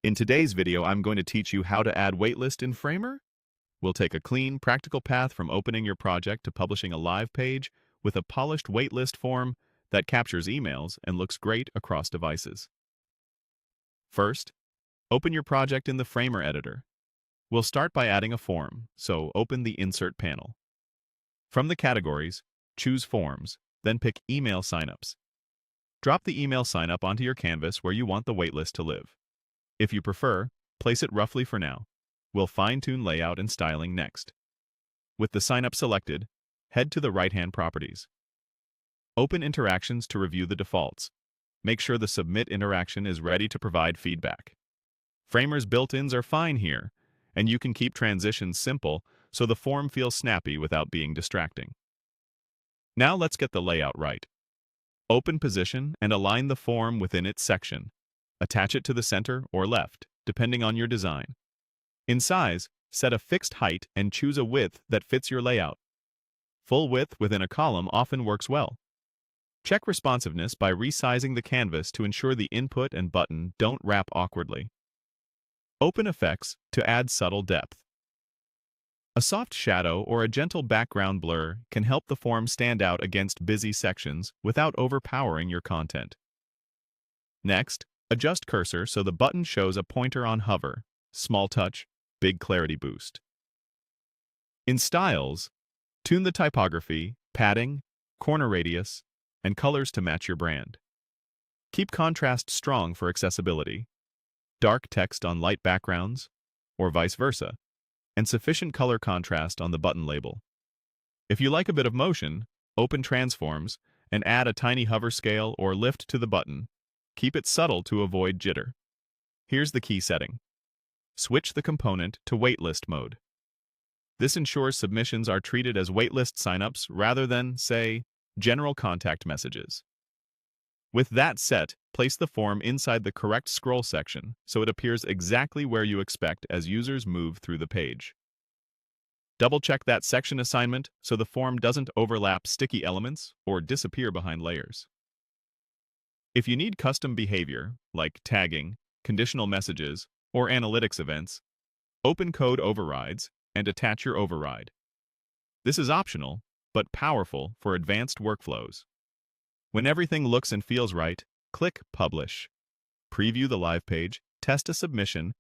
In today's video, I'm going to teach you how to add Waitlist in Framer. We'll take a clean, practical path from opening your project to publishing a live page with a polished waitlist form that captures emails and looks great across devices. First, open your project in the Framer editor. We'll start by adding a form, so open the Insert panel. From the categories, choose Forms, then pick Email Signups. Drop the email signup onto your canvas where you want the waitlist to live. If you prefer, place it roughly for now. We'll fine-tune layout and styling next. With the signup selected, head to the right-hand properties. Open Interactions to review the defaults. Make sure the Submit interaction is ready to provide feedback. Framer's built-ins are fine here, and you can keep transitions simple so the form feels snappy without being distracting. Now let's get the layout right. Open Position and align the form within its section. Attach it to the center or left, depending on your design. In size, set a fixed height and choose a width that fits your layout. Full width within a column often works well. Check responsiveness by resizing the canvas to ensure the input and button don't wrap awkwardly. Open Effects to add subtle depth. A soft shadow or a gentle background blur can help the form stand out against busy sections without overpowering your content. Next, adjust cursor so the button shows a pointer on hover. Small touch, big clarity boost. In styles, tune the typography, padding, corner radius, and colors to match your brand. Keep contrast strong for accessibility. Dark text on light backgrounds, or vice versa, and sufficient color contrast on the button label. If you like a bit of motion, open Transforms and add a tiny hover scale or lift to the button. Keep it subtle to avoid jitter. Here's the key setting. Switch the component to waitlist mode. This ensures submissions are treated as waitlist signups rather than, say, general contact messages. With that set, place the form inside the correct scroll section so it appears exactly where you expect as users move through the page. Double-check that section assignment so the form doesn't overlap sticky elements or disappear behind layers. If you need custom behavior, like tagging, conditional messages, or analytics events, open Code Overrides and attach your override. This is optional, but powerful for advanced workflows. When everything looks and feels right, click Publish. Preview the live page, test a submission,